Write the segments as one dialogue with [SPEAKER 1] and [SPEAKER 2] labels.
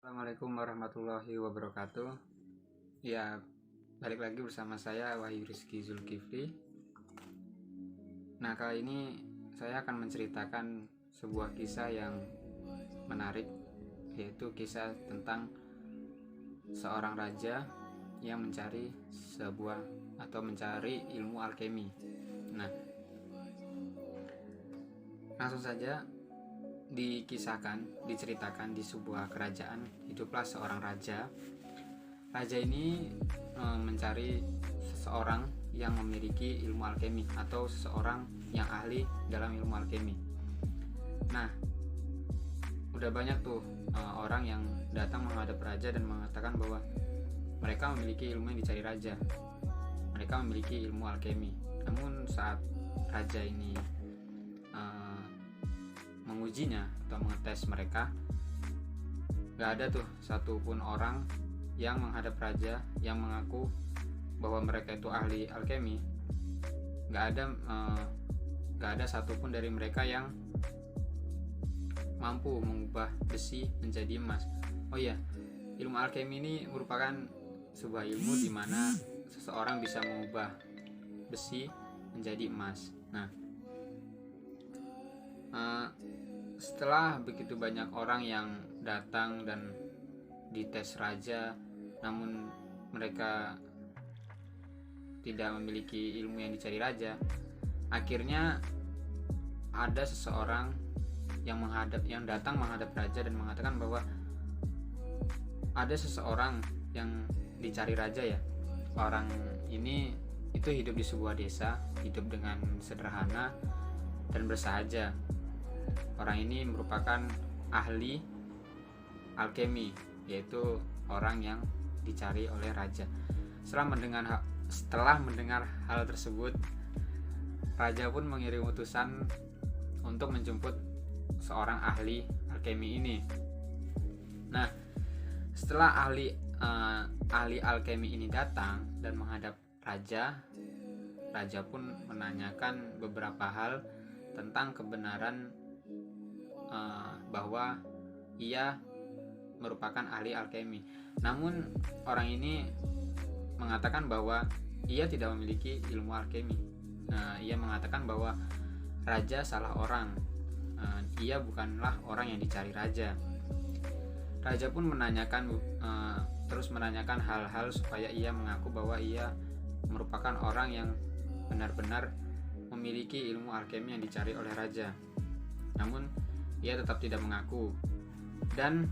[SPEAKER 1] Assalamualaikum warahmatullahi wabarakatuh. Ya, balik lagi bersama saya Wahyu Rizky Zulkifli. Nah, kali ini saya akan menceritakan sebuah kisah yang menarik, yaitu kisah tentang seorang raja yang mencari mencari ilmu alkemi. Nah, langsung saja diceritakan di sebuah kerajaan hiduplah seorang raja. Raja ini mencari seseorang yang memiliki ilmu alkemi atau seseorang yang ahli dalam ilmu alkemi. Nah, udah banyak tuh orang yang datang menghadap raja dan mengatakan bahwa mereka memiliki ilmu yang dicari raja. Mereka memiliki ilmu alkemi. Namun saat raja ini mengujinya atau mengetes mereka, gak ada tuh satupun orang yang menghadap raja yang mengaku bahwa mereka itu ahli alkemi. Gak ada satupun dari mereka yang mampu mengubah besi menjadi emas. Oh iya, ilmu alkemi ini merupakan sebuah ilmu di mana seseorang bisa mengubah besi menjadi emas. Nah, setelah begitu banyak orang yang datang dan dites raja, namun mereka tidak memiliki ilmu yang dicari raja, akhirnya ada seseorang yang datang menghadap raja dan mengatakan bahwa ada seseorang yang dicari raja ya. Orang ini itu hidup di sebuah desa, hidup dengan sederhana dan bersahaja. Orang ini merupakan ahli alkemi, yaitu orang yang dicari oleh raja. Setelah mendengar hal tersebut, raja pun mengirim utusan untuk menjemput seorang ahli alkemi ini. Nah, setelah ahli alkemi ini datang dan menghadap raja, raja pun menanyakan beberapa hal tentang kebenaran bahwa ia merupakan ahli alkemi. Namun orang ini mengatakan bahwa ia tidak memiliki ilmu alkemi. Ia mengatakan bahwa raja salah orang. Ia bukanlah orang yang dicari raja. Raja pun terus menanyakan hal-hal supaya ia mengaku bahwa ia merupakan orang yang benar-benar memiliki ilmu alkemi yang dicari oleh raja. Namun ia tetap tidak mengaku, dan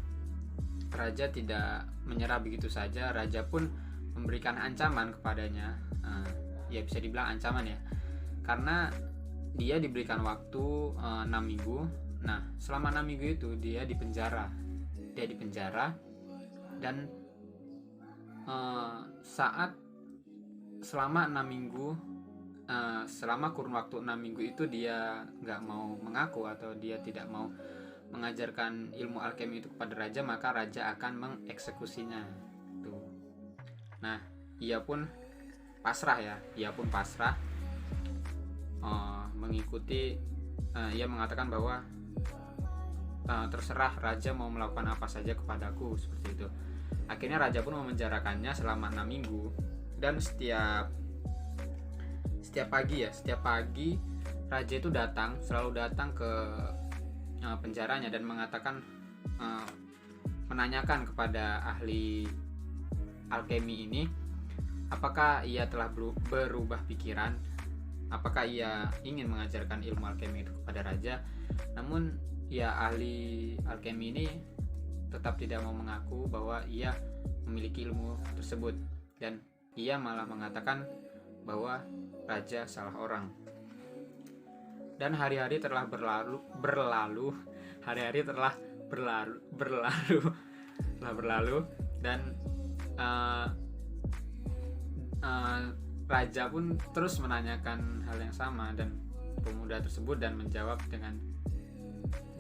[SPEAKER 1] raja tidak menyerah begitu saja. Raja pun memberikan ancaman kepadanya, ya bisa dibilang ancaman ya, karena dia diberikan waktu 6 minggu. Nah, selama 6 minggu itu dia dipenjara dan selama 6 minggu, selama kurun waktu 6 minggu itu dia nggak mau mengaku atau dia tidak mau mengajarkan ilmu alkemi itu kepada raja, maka raja akan mengeksekusinya. Tuh. Nah, ia pun pasrah mengikuti. Ia mengatakan bahwa terserah raja mau melakukan apa saja kepadaku, seperti itu. Akhirnya raja pun memenjarakannya selama 6 minggu, dan setiap pagi raja itu selalu datang ke penjaranya dan menanyakan kepada ahli alkemi ini apakah ia telah berubah pikiran, apakah ia ingin mengajarkan ilmu alkemi itu kepada raja. Namun ya, ahli alkemi ini tetap tidak mau mengaku bahwa ia memiliki ilmu tersebut, dan ia malah mengatakan bahwa raja salah orang. Dan hari-hari telah berlalu, dan raja pun terus menanyakan hal yang sama dan pemuda tersebut dan menjawab dengan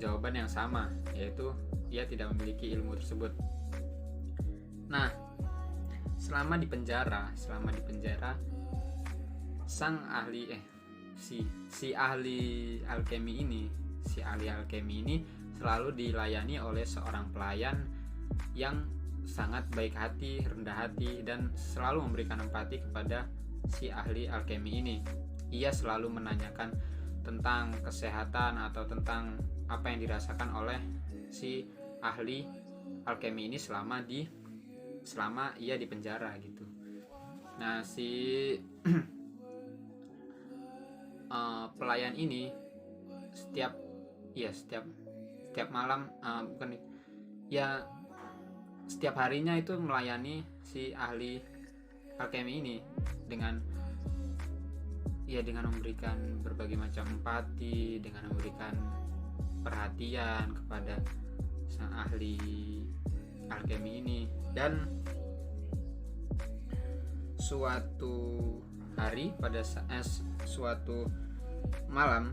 [SPEAKER 1] jawaban yang sama, yaitu ia tidak memiliki ilmu tersebut. Nah, selama di penjara si ahli alkemi ini selalu dilayani oleh seorang pelayan yang sangat baik hati, rendah hati, dan selalu memberikan empati kepada si ahli alkemi ini. Ia selalu menanyakan tentang kesehatan atau tentang apa yang dirasakan oleh si ahli alkemi ini selama ia di penjara gitu. Nah, si pelayan ini setiap malam, setiap harinya itu melayani si ahli alkemi ini dengan memberikan berbagai macam empati, dengan memberikan perhatian kepada sang ahli alkemi ini. Dan suatu hari suatu malam,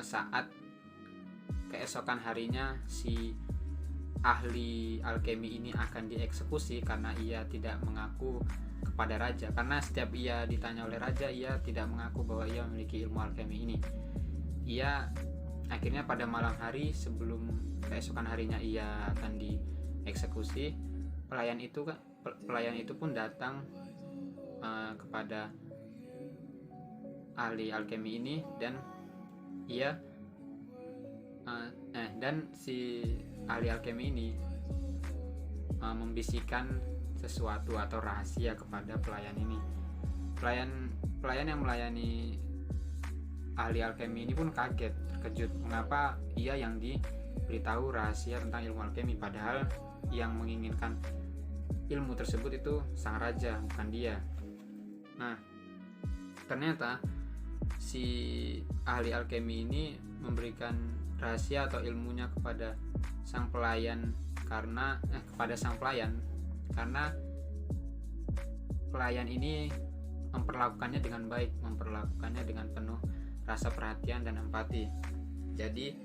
[SPEAKER 1] saat keesokan harinya si ahli alkemi ini akan dieksekusi karena ia tidak mengaku kepada raja. Karena setiap ia ditanya oleh raja, ia tidak mengaku bahwa ia memiliki ilmu alkemi ini. Ia akhirnya pada malam hari sebelum keesokan harinya ia akan dieksekusi, pelayan itu pun datang kepada ahli alkemi ini, dan si ahli alkemi ini membisikkan sesuatu atau rahasia kepada pelayan ini. Pelayan yang melayani ahli alkemi ini pun kaget, terkejut mengapa ia yang diberitahu rahasia tentang ilmu alkemi, padahal yang menginginkan ilmu tersebut itu sang raja, bukan dia. Nah, ternyata si ahli alkemi ini memberikan rahasia atau ilmunya kepada sang pelayan karena pelayan ini memperlakukannya dengan baik, memperlakukannya dengan penuh rasa perhatian dan empati. Jadi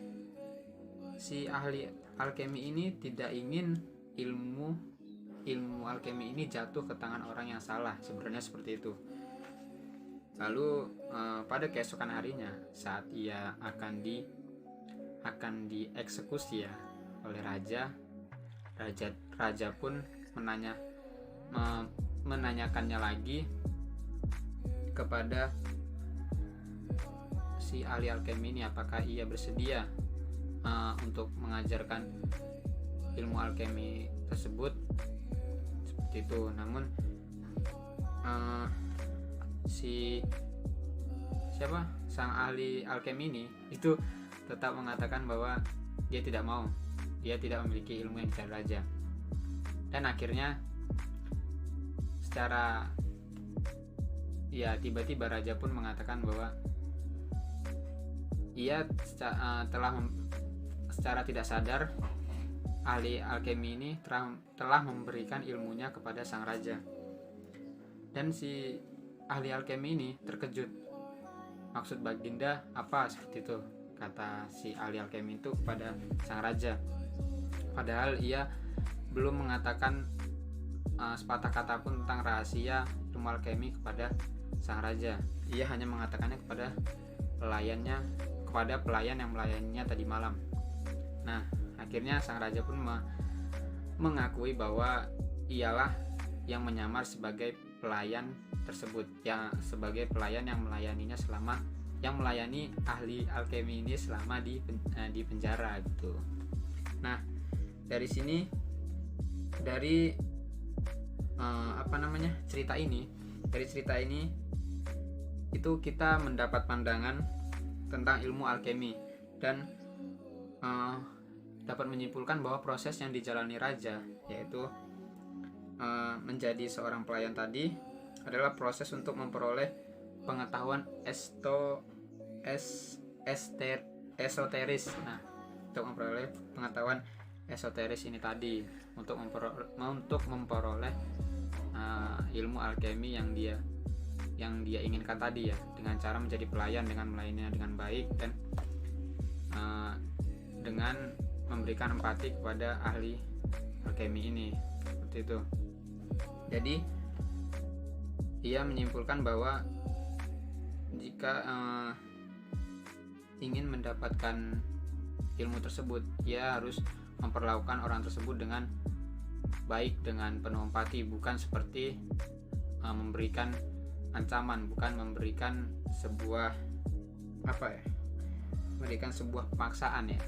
[SPEAKER 1] si ahli alkemi ini tidak ingin ilmu alkemi ini jatuh ke tangan orang yang salah, sebenarnya seperti itu. Lalu pada keesokan harinya saat ia akan dieksekusi ya oleh raja pun menanyakannya lagi kepada si ahli alkemi ini apakah ia bersedia untuk mengajarkan ilmu alkemi tersebut, seperti itu. Namun sang ahli alkemi ini itu tetap mengatakan bahwa dia tidak mau, dia tidak memiliki ilmu yang dicari raja. Dan akhirnya tiba-tiba raja pun mengatakan bahwa ia secara tidak sadar ahli alkemi ini telah memberikan ilmunya kepada sang raja. Dan si ahli alkemi ini terkejut. Maksud Baginda apa, seperti itu kata si ahli alkemi itu kepada sang raja. Padahal ia belum mengatakan sepatah kata pun tentang rahasia ilmu alkemi kepada sang raja. Ia hanya mengatakannya kepada pelayan yang melayaninya tadi malam. Nah, akhirnya sang raja pun mengakui bahwa ialah yang menyamar sebagai pelayan tersebut, sebagai pelayan yang melayani ahli alkemi ini selama di penjara gitu. Nah, dari sini cerita ini itu kita mendapat pandangan tentang ilmu alkemi dan dapat menyimpulkan bahwa proses yang dijalani raja, yaitu menjadi seorang pelayan tadi, adalah proses untuk memperoleh pengetahuan esoteris. Nah, untuk memperoleh pengetahuan esoteris ini tadi, untuk memperoleh ilmu alkemi yang dia inginkan tadi ya, dengan cara menjadi pelayan, dengan melayaninya dengan baik, dan dengan memberikan empati kepada ahli alkemi ini, seperti itu. Jadi ia menyimpulkan bahwa jika ingin mendapatkan ilmu tersebut, ia harus memperlakukan orang tersebut dengan baik, dengan penuh empati, bukan seperti memberikan ancaman, bukan memberikan sebuah memberikan sebuah pemaksaan ya.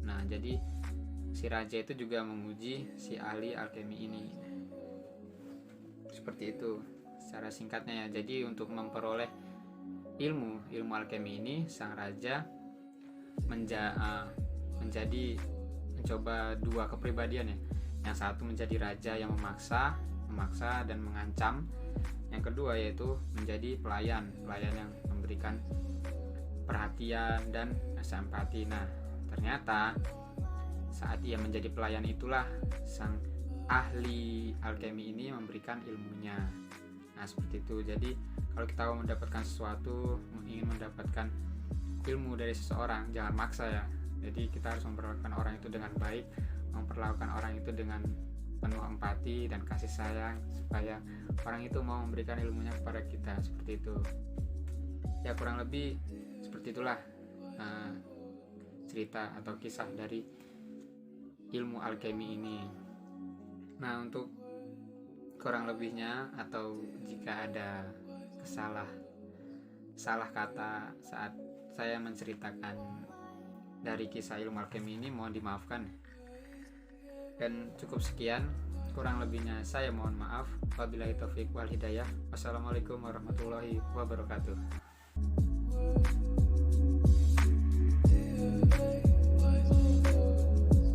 [SPEAKER 1] Nah, jadi si raja itu juga memuji si ahli alkemi ini. Seperti itu secara singkatnya ya. Jadi untuk memperoleh ilmu alkemi ini, sang raja mencoba dua kepribadian ya. Yang satu menjadi raja yang memaksa dan mengancam. Yang kedua yaitu menjadi pelayan yang memberikan perhatian dan rasa empati. Nah, ternyata saat ia menjadi pelayan itulah sang ahli alkemi ini memberikan ilmunya. Nah, seperti itu. Jadi kalau kita mau mendapatkan sesuatu, ingin mendapatkan ilmu dari seseorang, jangan maksa ya. Jadi kita harus memperlakukan orang itu dengan baik, memperlakukan orang itu dengan penuh empati dan kasih sayang, supaya orang itu mau memberikan ilmunya kepada kita. Seperti itu ya, kurang lebih seperti itulah cerita atau kisah dari ilmu alkemi ini. Nah, untuk kurang lebihnya, atau jika ada salah kata saat saya menceritakan dari kisah ilmu alkemi ini, mohon dimaafkan. Dan cukup sekian, kurang lebihnya saya mohon maaf. Wabillahi taufiq wal hidayah. Wassalamualaikum warahmatullahi wabarakatuh.